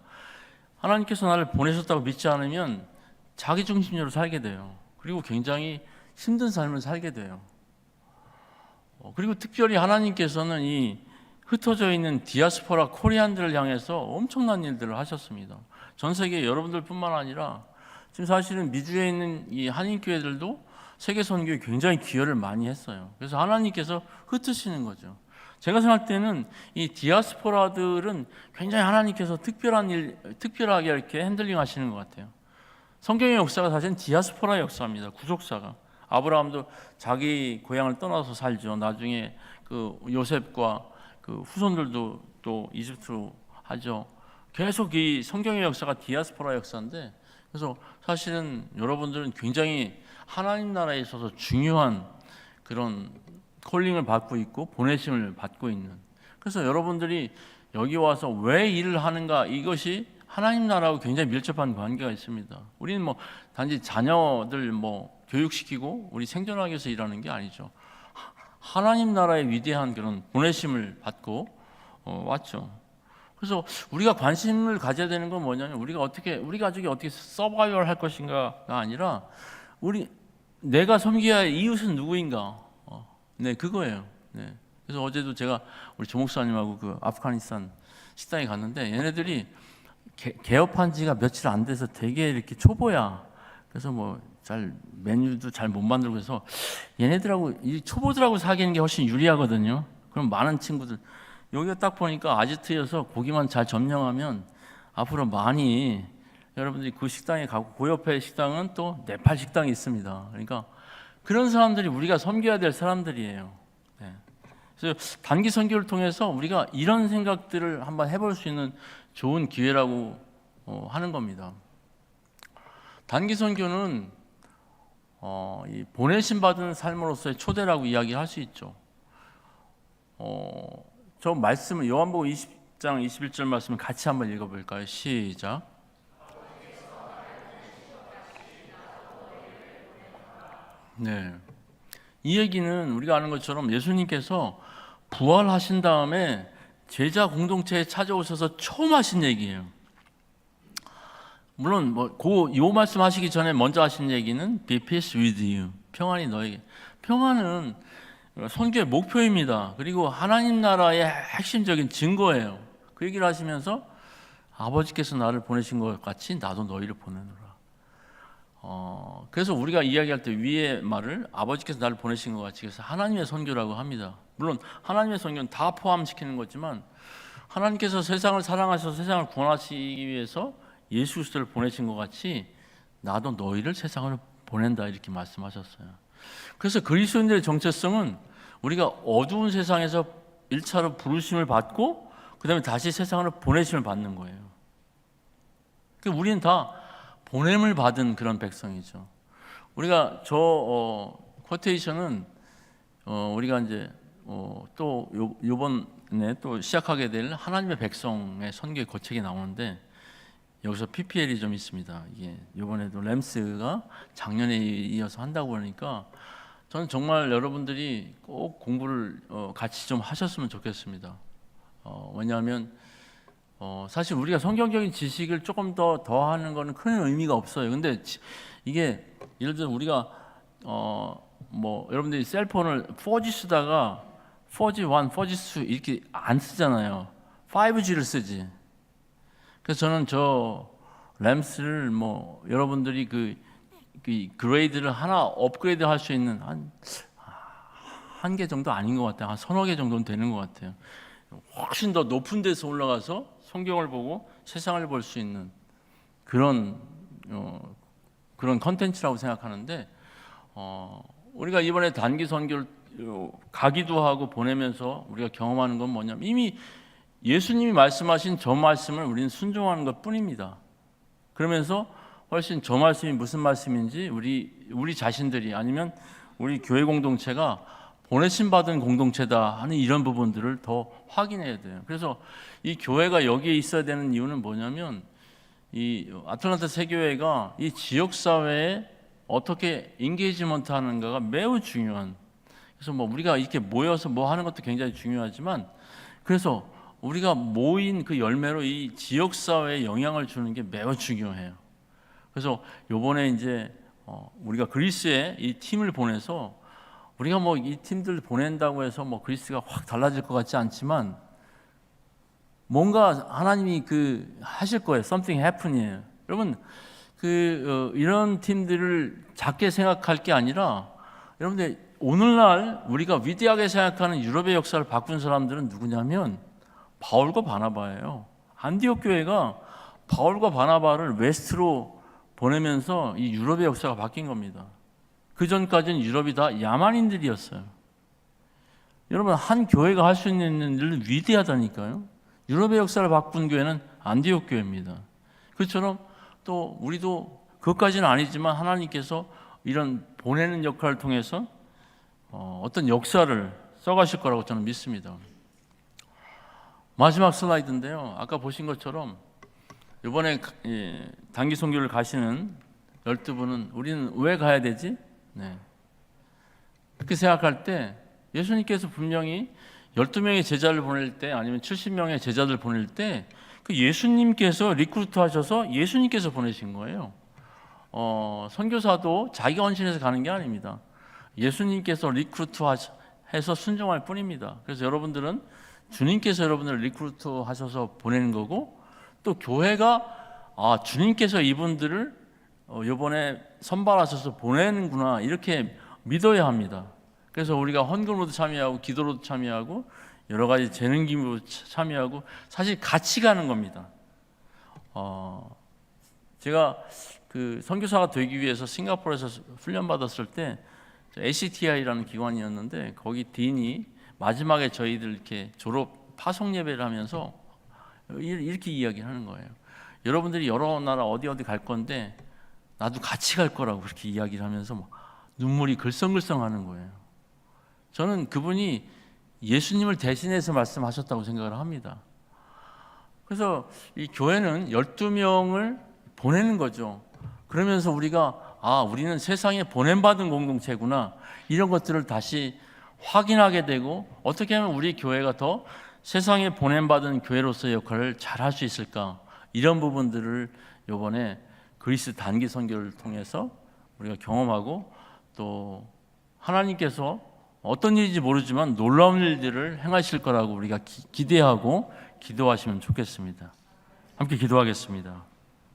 하나님께서 나를 보내셨다고 믿지 않으면 자기중심적으로 살게 돼요. 그리고 굉장히 힘든 삶을 살게 돼요. 그리고 특별히 하나님께서는 이 흩어져 있는 디아스포라 코리안들을 향해서 엄청난 일들을 하셨습니다. 전 세계 여러분들뿐만 아니라 지금 사실은 미주에 있는 이 한인교회들도 세계 선교에 굉장히 기여를 많이 했어요. 그래서 하나님께서 흩으시는 거죠. 제가 생각할 때는 이 디아스포라들은 굉장히 하나님께서 특별하게 이렇게 핸들링 하시는 것 같아요. 성경의 역사가 사실은 디아스포라의 역사입니다. 구속사가. 아브라함도 자기 고향을 떠나서 살죠. 나중에 그 요셉과 그 후손들도 또 이집트로 하죠. 계속 이 성경의 역사가 디아스포라 역사인데, 그래서 사실은 여러분들은 굉장히 하나님 나라에 있어서 중요한 그런 콜링을 받고 있고 보내심을 받고 있는, 그래서 여러분들이 여기 와서 왜 일을 하는가, 이것이 하나님 나라하고 굉장히 밀접한 관계가 있습니다. 우리는 뭐 단지 자녀들 뭐 교육시키고 우리 생존하기 위해서 일하는 게 아니죠. 하나님 나라의 위대한 그런 보내심을 받고 왔죠. 그래서 우리가 관심을 가져야 되는 건 뭐냐면, 우리 가족이 어떻게 서바이벌 할 것인가가 아니라 내가 섬겨야 할 이웃은 누구인가. 네, 그거예요. 네. 그래서 어제도 제가 우리 조 목사님하고 그 아프가니스탄 식당에 갔는데, 얘네들이 개업한 지가 며칠 안 돼서 되게 이렇게 초보야. 그래서 뭐 메뉴도 잘 못 만들고 해서 얘네들하고 이 초보들하고 사귀는 게 훨씬 유리하거든요. 그럼 많은 친구들, 여기가 딱 보니까 아지트여서 고기만 잘 점령하면 앞으로 많이 여러분들이 그 식당에 가고, 그 옆에 식당은 또 네팔 식당이 있습니다. 그러니까 그런 사람들이 우리가 섬겨야 될 사람들이에요. 네. 그래서 단기 선교를 통해서 우리가 이런 생각들을 한번 해볼 수 있는 좋은 기회라고 하는 겁니다. 단기 선교는 이 보내심 받은 삶으로서의 초대라고 이야기할 수 있죠. 저 말씀을 요한복음 20장 21절 말씀을 같이 한번 읽어볼까요? 시작. 네. 이 얘기는 우리가 아는 것처럼 예수님께서 부활하신 다음에 제자 공동체에 찾아오셔서 처음 하신 얘기예요. 물론 요 말씀하시기 전에 먼저 하신 얘기는 Be peace with you. 평안이 너에게. 평안은 선교의 목표입니다. 그리고 하나님 나라의 핵심적인 증거예요. 그 얘기를 하시면서 아버지께서 나를 보내신 것 같이 나도 너희를 보내노라. 그래서 우리가 이야기할 때 위의 말을 아버지께서 나를 보내신 것 같이, 그래서 하나님의 선교라고 합니다. 물론 하나님의 선교는 다 포함시키는 거지만 하나님께서 세상을 사랑하셔서 세상을 구원하시기 위해서 예수 그리스도를 보내신 것 같이 나도 너희를 세상을 보낸다, 이렇게 말씀하셨어요. 그래서 그리스도인들의 정체성은 우리가 어두운 세상에서 1차로 부르심을 받고 그 다음에 다시 세상으로 보내심을 받는 거예요. 그러니까 우리는 다 보냄을 받은 그런 백성이죠. 우리가 쿼테이션은 우리가 이제 또 요번에 또 시작하게 될 하나님의 백성의 선교의 거책이 나오는데, 여기서 PPL이 좀 있습니다. 이게 요번에도 램스가 작년에 이어서 한다고 그러니까 저는 정말 여러분들이 꼭 공부를 같이 좀 하셨으면 좋겠습니다. 왜냐하면 사실 우리가 성경적인 지식을 조금 더 하는 거는 큰 의미가 없어요. 근데 이게 예를 들어 우리가 여러분들이 셀폰을 4G 쓰다가 4G 1, 4G 2 이렇게 안 쓰잖아요. 5G를 쓰지. 그래서 저는 램스를 여러분들이 그 그레이드를 하나 업그레이드 할 수 있는 한 개 정도 아닌 것 같아요. 한 서너 개 정도는 되는 것 같아요. 훨씬 더 높은 데서 올라가서 성경을 보고 세상을 볼 수 있는 그런 컨텐츠라고 생각하는데, 우리가 이번에 단기 선교를 가기도 하고 보내면서 우리가 경험하는 건 뭐냐면, 이미 예수님이 말씀하신 저 말씀을 우리는 순종하는 것 뿐입니다. 그러면서 훨씬 저 말씀이 무슨 말씀인지 우리 자신들이, 아니면 우리 교회 공동체가 보내심 받은 공동체다 하는 이런 부분들을 더 확인해야 돼요. 그래서 이 교회가 여기에 있어야 되는 이유는 뭐냐면, 이 아틀란타 세교회가 이 지역 사회에 어떻게 인게이지먼트 하는가가 매우 중요한, 그래서 우리가 이렇게 모여서 하는 것도 굉장히 중요하지만, 그래서 우리가 모인 그 열매로 이 지역 사회에 영향을 주는 게 매우 중요해요. 그래서 요번에 이제 우리가 그리스에 이 팀을 보내서, 우리가 이 팀들 보낸다고 해서 그리스가 확 달라질 것 같지 않지만 뭔가 하나님이 하실 거예요. Something happen이에요. 여러분 이런 팀들을 작게 생각할 게 아니라, 여러분들 오늘날 우리가 위대하게 생각하는 유럽의 역사를 바꾼 사람들은 누구냐면 바울과 바나바예요. 안디옥 교회가 바울과 바나바를 웨스트로 보내면서 이 유럽의 역사가 바뀐 겁니다. 그 전까지는 유럽이 다 야만인들이었어요. 여러분, 한 교회가 할 수 있는 일은 위대하다니까요. 유럽의 역사를 바꾼 교회는 안디옥 교회입니다. 그처럼 또 우리도 그것까지는 아니지만 하나님께서 이런 보내는 역할을 통해서 어떤 역사를 써가실 거라고 저는 믿습니다. 마지막 슬라이드인데요. 아까 보신 것처럼 이번에 단기 선교를 가시는 12분은 우리는 왜 가야 되지? 그렇게 생각할 때 예수님께서 분명히 12명의 제자를 보낼 때, 아니면 70명의 제자들 보낼 때 예수님께서 리크루트 하셔서 예수님께서 보내신 거예요. 선교사도 자기가 헌신해서 가는 게 아닙니다. 예수님께서 리크루트 해서 순종할 뿐입니다. 그래서 여러분들은 주님께서 여러분을 리크루트 하셔서 보내는 거고, 또 교회가 주님께서 이분들을 이번에 선발하셔서 보내는구나, 이렇게 믿어야 합니다. 그래서 우리가 헌금으로도 참여하고 기도로도 참여하고 여러 가지 재능 기부로 참여하고 사실 같이 가는 겁니다. 제가 선교사가 되기 위해서 싱가포르에서 훈련 받았을 때 ACTI라는 기관이었는데, 거기 딘이 마지막에 저희들 이렇게 졸업 파송 예배를 하면서 이렇게 이야기하는 거예요. 여러분들이 여러 나라 어디 갈 건데 나도 같이 갈 거라고 그렇게 이야기를 하면서 눈물이 글썽글썽하는 거예요. 저는 그분이 예수님을 대신해서 말씀하셨다고 생각을 합니다. 그래서 이 교회는 12명을 보내는 거죠. 그러면서 우리가 아, 우리는 세상에 보냄받은 공동체구나, 이런 것들을 다시 확인하게 되고, 어떻게 하면 우리 교회가 더 세상에 보냄받은 교회로서의 역할을 잘 할 수 있을까, 이런 부분들을 이번에 그리스 단기 선교를 통해서 우리가 경험하고, 또 하나님께서 어떤 일인지 모르지만 놀라운 일들을 행하실 거라고 우리가 기대하고 기도하시면 좋겠습니다. 함께 기도하겠습니다.